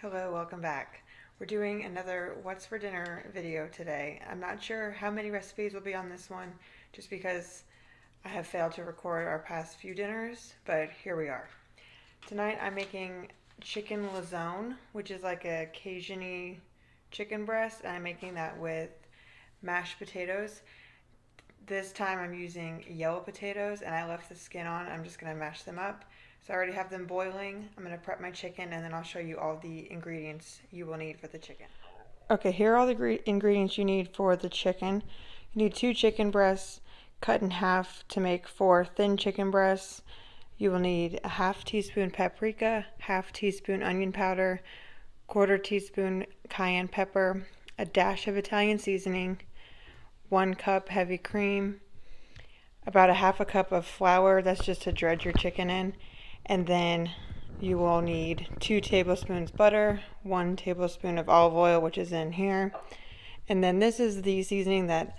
Hello, welcome back. We're doing another What's for Dinner video today. I'm not sure how many recipes will be on this one just because I have failed to record our past few dinners, but here we are. Tonight I'm making chicken Lazone, which is like a Cajun-y chicken breast, and I'm making that with mashed potatoes. This time I'm using yellow potatoes and I left the skin on. I'm just going to mash them up. So I already have them boiling. I'm going to prep my chicken and then I'll show you all the ingredients you will need for the chicken. Okay, here are all the ingredients you need for the chicken. You need 2 chicken breasts cut in half to make 4 thin chicken breasts. You will need a half teaspoon paprika, half teaspoon onion powder, quarter teaspoon cayenne pepper, a dash of Italian seasoning, 1 cup heavy cream, about a half a cup of flour, that's just to dredge your chicken in, and then you will need 2 tablespoons butter, 1 tablespoon of olive oil, which is in here, and then this is the seasoning that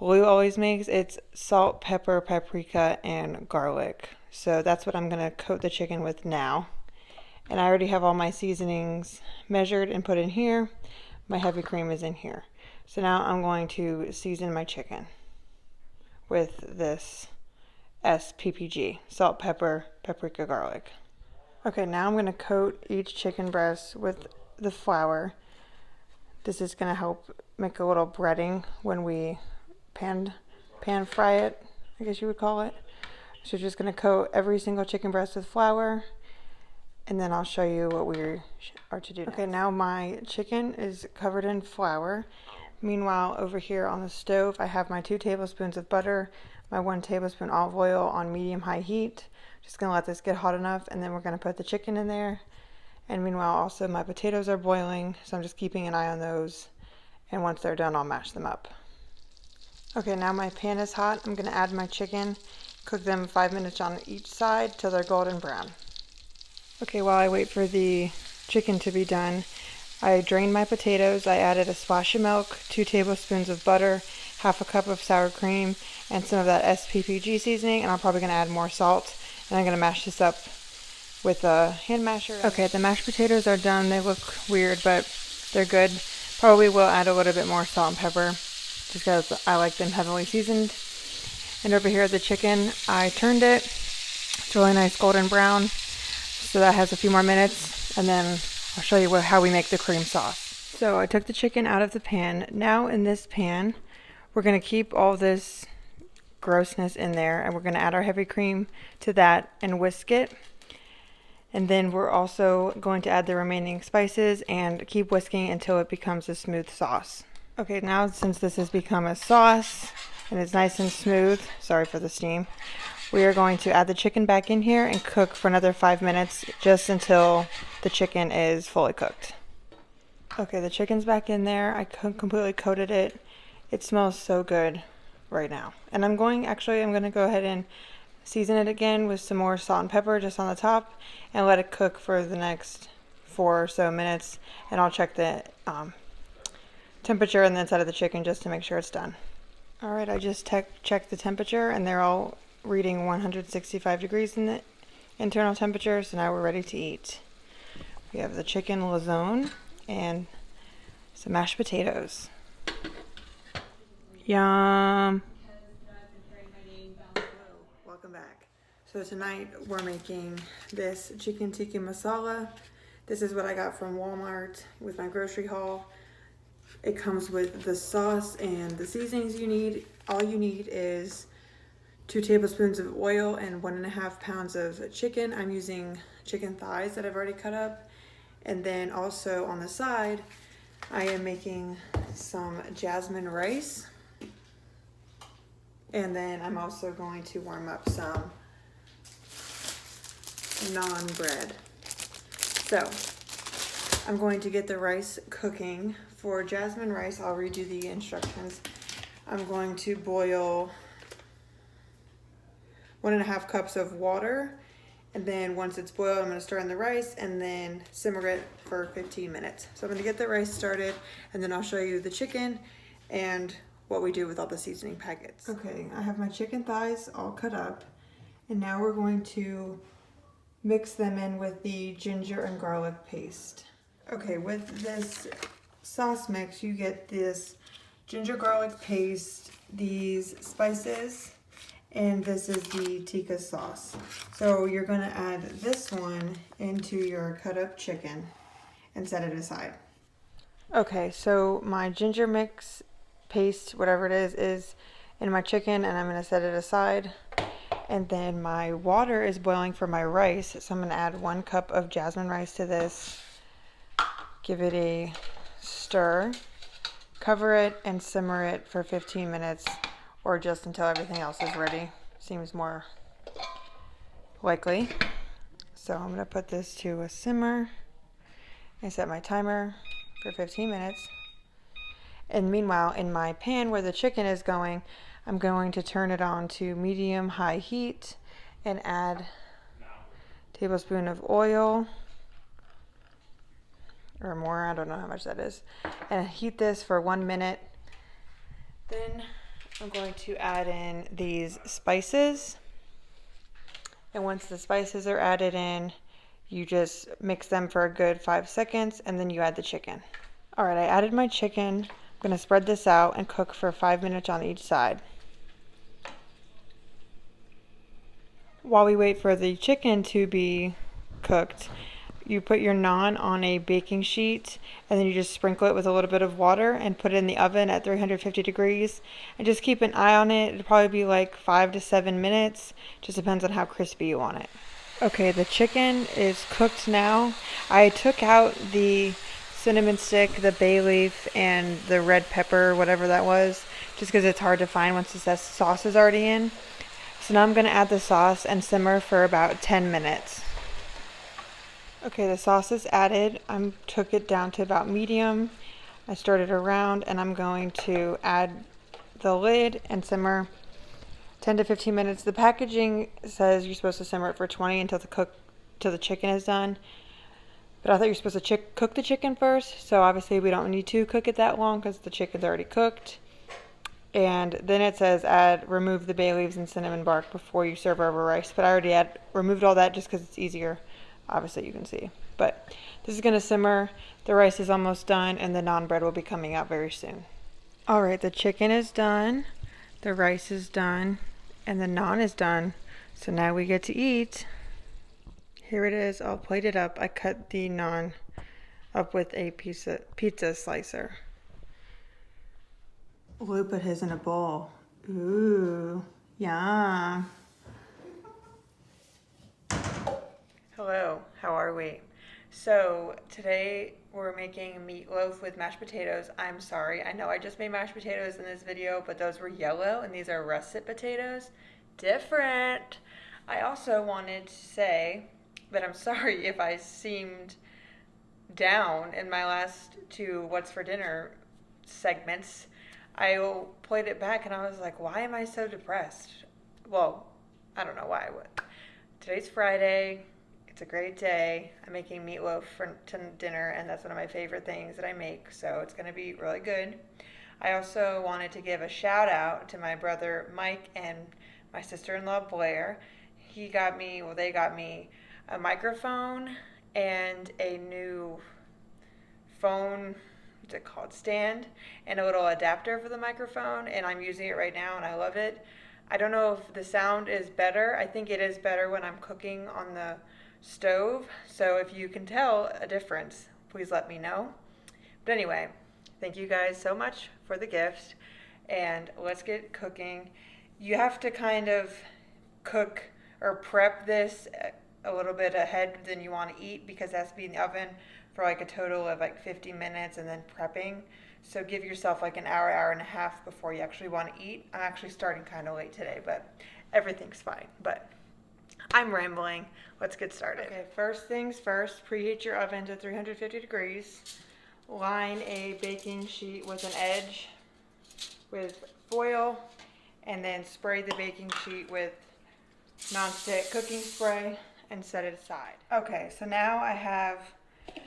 Lou always makes. It's salt, pepper, paprika, and garlic. So that's what I'm going to coat the chicken with now. And I already have all my seasonings measured and put in here. My heavy cream is in here. So now I'm going to season my chicken with this SPPG, salt, pepper, paprika, garlic. Okay, now I'm going to coat each chicken breast with the flour. This is going to help make a little breading when we pan fry it, I guess you would call it. So just going to coat every single chicken breast with flour, and then I'll show you what we are to do next. Okay, now my chicken is covered in flour. Meanwhile, over here on the stove, I have my 2 tablespoons of butter, my 1 tablespoon olive oil on medium-high heat. Just gonna let this get hot enough, and then we're gonna put the chicken in there. And meanwhile, also my potatoes are boiling, so I'm just keeping an eye on those. And once they're done, I'll mash them up. Okay, now my pan is hot. I'm gonna add my chicken, cook them 5 minutes on each side till they're golden brown. Okay, while I wait for the chicken to be done, I drained my potatoes. I added a splash of milk, 2 tablespoons of butter, half a cup of sour cream, and some of that SPPG seasoning, and I'm probably going to add more salt. And I'm going to mash this up with a hand masher. Okay, the mashed potatoes are done. They look weird, but they're good. Probably will add a little bit more salt and pepper, just because I like them heavily seasoned. And over here, the chicken, I turned it. It's really nice golden brown. So that has a few more minutes, and then I'll show you how we make the cream sauce. So I took the chicken out of the pan. Now in this pan, we're going to keep all this grossness in there, and we're going to add our heavy cream to that and whisk it. And then we're also going to add the remaining spices and keep whisking until it becomes a smooth sauce. Okay, now since this has become a sauce and it's nice and smooth, sorry for the steam, we are going to add the chicken back in here and cook for another 5 minutes, just until the chicken is fully cooked. Okay, the chicken's back in there. I completely coated it. It smells so good right now. And I'm going to go ahead and season it again with some more salt and pepper just on the top and let it cook for the next 4 or so minutes. And I'll check the temperature on the inside of the chicken just to make sure it's done. All right, I just checked the temperature, and they're all reading 165 degrees in the internal temperature, so now we're ready to eat. We have the chicken Lazone and some mashed potatoes. Yum! Welcome back. So tonight we're making this chicken tikka masala. This is what I got from Walmart with my grocery haul. It comes with the sauce and the seasonings you need. All you need is 2 tablespoons of oil and 1.5 pounds of chicken. I'm using chicken thighs that I've already cut up. And then also on the side, I am making some jasmine rice. And then I'm also going to warm up some naan bread. So I'm going to get the rice cooking. For jasmine rice, I'll read you the instructions. I'm going to boil 1.5 cups of water, and then once it's boiled, I'm going to stir in the rice and then simmer it for 15 minutes. So I'm going to get the rice started, and then I'll show you the chicken and what we do with all the seasoning packets. Okay, I have my chicken thighs all cut up, and now we're going to mix them in with the ginger and garlic paste. Okay, with this sauce mix, you get this ginger garlic paste, these spices, and this is the tikka sauce. So you're gonna add this one into your cut up chicken and set it aside. Okay, so my ginger mix paste, whatever it is in my chicken, and I'm gonna set it aside. And then my water is boiling for my rice, so I'm gonna add 1 cup of jasmine rice to this. Give it a stir, cover it, and simmer it for 15 minutes, or just until everything else is ready. Seems more likely. So I'm gonna put this to a simmer. I set my timer for 15 minutes. And meanwhile, in my pan where the chicken is going, I'm going to turn it on to medium-high heat and add a tablespoon of oil, or more, I don't know how much that is, and heat this for 1 minute. Then I'm going to add in these spices, and once the spices are added in, you just mix them for a good 5 seconds, and then you add the chicken. All right, I added my chicken. I'm gonna spread this out and cook for 5 minutes on each side. While we wait for the chicken to be cooked, you put your naan on a baking sheet, and then you just sprinkle it with a little bit of water and put it in the oven at 350 degrees. And just keep an eye on it. It'll probably be like 5 to 7 minutes. Just depends on how crispy you want it. Okay, the chicken is cooked now. I took out the cinnamon stick, the bay leaf, and the red pepper, whatever that was, just because it's hard to find once the sauce is already in. So now I'm going to add the sauce and simmer for about 10 minutes. Okay, the sauce is added. I took it down to about medium. I stirred it around, and I'm going to add the lid and simmer 10 to 15 minutes. The packaging says you're supposed to simmer it for 20 until the chicken is done. But I thought you're supposed to cook the chicken first, so obviously we don't need to cook it that long because the chicken's already cooked. And then it says remove the bay leaves and cinnamon bark before you serve over rice. But I already removed all that just because it's easier. Obviously you can see. But this is going to simmer. The rice is almost done, and the naan bread will be coming out very soon. All right, the chicken is done. The rice is done. And the naan is done. So now we get to eat. Here it is, all plated up. I cut the naan up with a pizza slicer. Lou put his in a bowl. Ooh, yum. Hello, how are we? So today we're making meatloaf with mashed potatoes. I'm sorry, I know I just made mashed potatoes in this video, but those were yellow and these are russet potatoes. Different. I also wanted to say that I'm sorry if I seemed down in my last 2 What's for Dinner segments. I played it back and I was like, why am I so depressed? Well, I don't know why I would. Today's Friday. It's a great day. I'm making meatloaf for dinner, and that's one of my favorite things that I make, so it's going to be really good. I also wanted to give a shout out to my brother Mike and my sister-in-law Blair. They got me a microphone and a new phone, what's it called, stand, and a little adapter for the microphone, and I'm using it right now and I love it. I don't know if the sound is better. I think it is better when I'm cooking on the stove, so if you can tell a difference, please let me know. But anyway, thank you guys so much for the gift, and let's get cooking. You have to kind of cook or prep this a little bit ahead than you want to eat, because it has to be in the oven for like a total of like 50 minutes and then prepping. So give yourself like an hour and a half before you actually want to eat. I'm actually starting kind of late today, but everything's fine. But I'm rambling. Let's get started. Okay, first things first, preheat your oven to 350 degrees. Line a baking sheet with an edge with foil, and then spray the baking sheet with nonstick cooking spray and set it aside. Okay, so now I have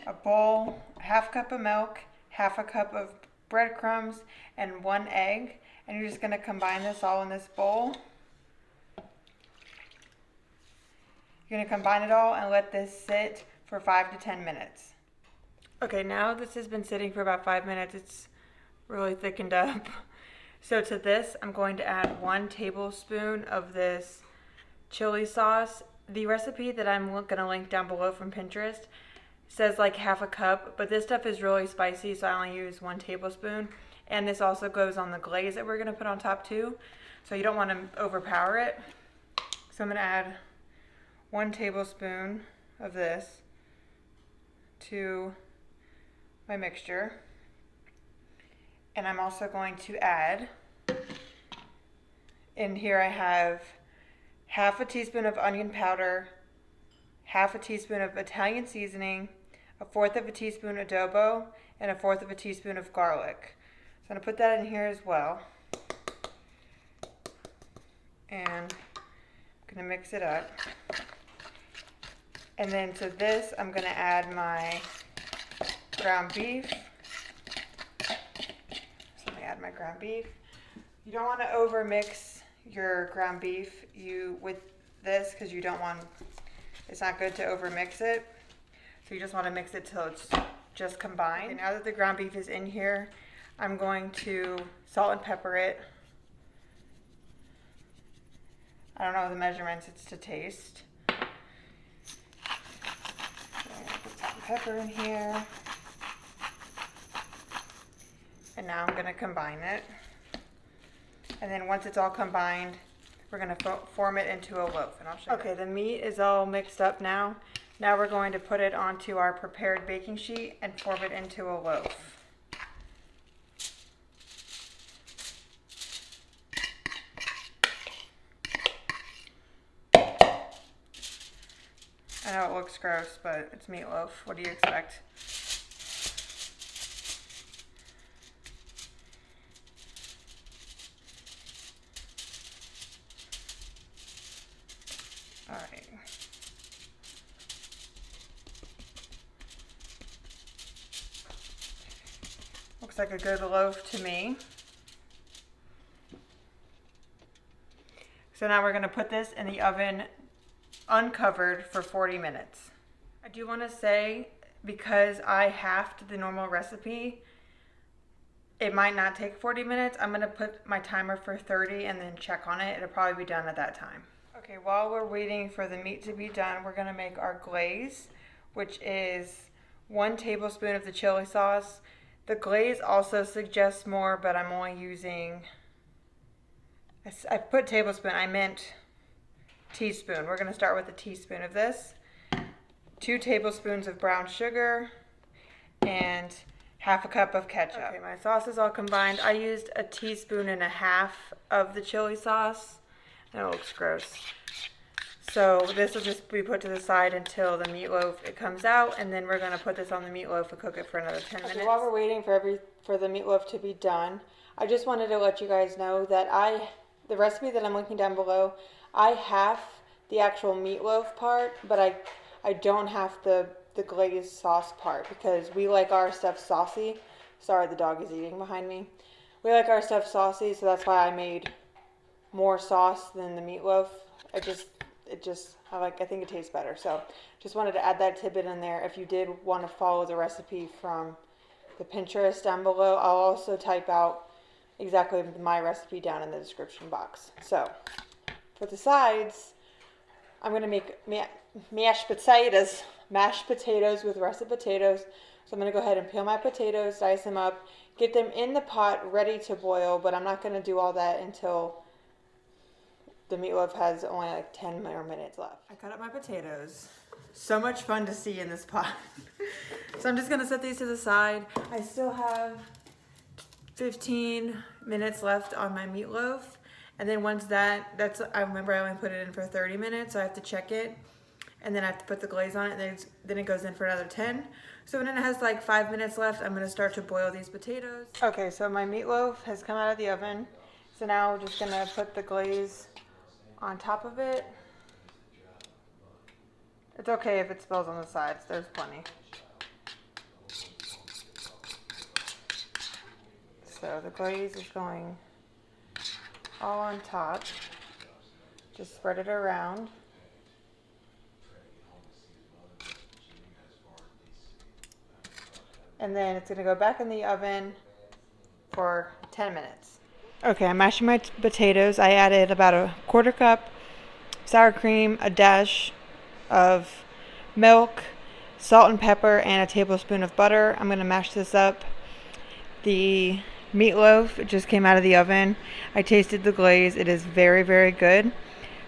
a bowl, a half cup of milk, half a cup of breadcrumbs, and 1 egg. And you're just going to combine this all in this bowl. You're going to combine it all and let this sit for 5 to 10 minutes. Okay, now this has been sitting for about 5 minutes. It's really thickened up. So to this, I'm going to add 1 tablespoon of this chili sauce. The recipe that I'm going to link down below from Pinterest says like half a cup, but this stuff is really spicy, so I only use 1 tablespoon. And this also goes on the glaze that we're going to put on top too, so you don't want to overpower it. So I'm going to add 1 tablespoon of this to my mixture. And I'm also going to add, in here I have half a teaspoon of onion powder, half a teaspoon of Italian seasoning, 1/4 of a teaspoon adobo, and 1/4 of a teaspoon of garlic. So I'm going to put that in here as well. And I'm going to mix it up. And then to this, I'm going to add my ground beef. So let me add my ground beef. You don't want to over mix your ground beef with this because you don't want, it's not good to over mix it. So you just want to mix it till it's just combined. Okay, now that the ground beef is in here, I'm going to salt and pepper it. I don't know the measurements, it's to taste. Put some pepper in here. And now I'm going to combine it. And then once it's all combined, we're going to form it into a loaf. And I'll show you. Okay, the meat is all mixed up now. Now we're going to put it onto our prepared baking sheet and form it into a loaf. I know it looks gross, but it's meatloaf. What do you expect? All right. Looks like a good loaf to me. So now we're going to put this in the oven uncovered for 40 minutes. I do want to say, because I halved the normal recipe, it might not take 40 minutes. I'm going to put my timer for 30 and then check on it. It'll probably be done at that time. Okay, while we're waiting for the meat to be done, we're going to make our glaze, which is 1 tablespoon of the chili sauce. The glaze also suggests more, but I'm only using, I put tablespoon, I meant teaspoon. We're going to start with a teaspoon of this, 2 tablespoons of brown sugar, and half a cup of ketchup. Okay, my sauce is all combined. I used 1.5 teaspoons of the chili sauce. And it looks gross. So this will just be put to the side until the meatloaf it comes out, and then we're going to put this on the meatloaf and cook it for another 10 minutes. While we're waiting for the meatloaf to be done, I just wanted to let you guys know that the recipe that I'm linking down below, I have the actual meatloaf part, but I don't have the glazed sauce part because we like our stuff saucy. Sorry, the dog is eating behind me. We like our stuff saucy, so that's why I made more sauce than the meatloaf. I think it tastes better. So just wanted to add that tidbit in there. If you did want to follow the recipe from the Pinterest down below, I'll also type out exactly my recipe down in the description box. So for the sides, I'm going to make mashed potatoes with russet potatoes. So I'm going to go ahead and peel my potatoes, dice them up, get them in the pot ready to boil, but I'm not going to do all that until the meatloaf has only like 10 more minutes left. I cut up my potatoes. So much fun to see in this pot. So I'm just going to set these to the side. I still have 15 minutes left on my meatloaf. And then once I remember I only put it in for 30 minutes, so I have to check it. And then I have to put the glaze on it, and then it goes in for another 10. So when it has like 5 minutes left, I'm going to start to boil these potatoes. Okay, so my meatloaf has come out of the oven. So now we're just going to put the glaze on top of it. It's okay if it spills on the sides, there's plenty. So the glaze is going all on top. Just spread it around. and then it's going to go back in the oven for 10 minutes. Okay, I'm mashing my potatoes. I added about a quarter cup sour cream, a dash of milk, salt and pepper, and a tablespoon of butter. I'm going to mash this up. The meatloaf just came out of the oven. I tasted the glaze. It is very, very good.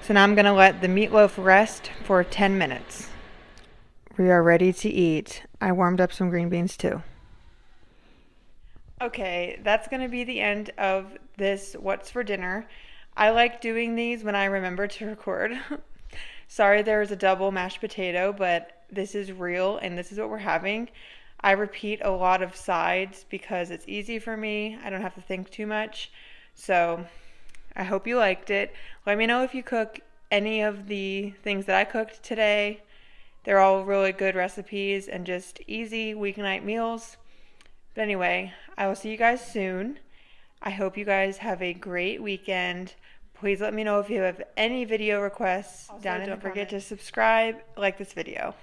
So now I'm going to let the meatloaf rest for 10 minutes. We are ready to eat. I warmed up some green beans too. Okay, that's going to be the end of this What's for Dinner. I like doing these when I remember to record. Sorry there was a double mashed potato, but this is real and this is what we're having. I repeat a lot of sides because it's easy for me. I don't have to think too much. So I hope you liked it. Let me know if you cook any of the things that I cooked today. They're all really good recipes and just easy weeknight meals. But anyway, I will see you guys soon. I hope you guys have a great weekend. Please let me know if you have any video requests down in the comments. Don't forget to subscribe, like this video.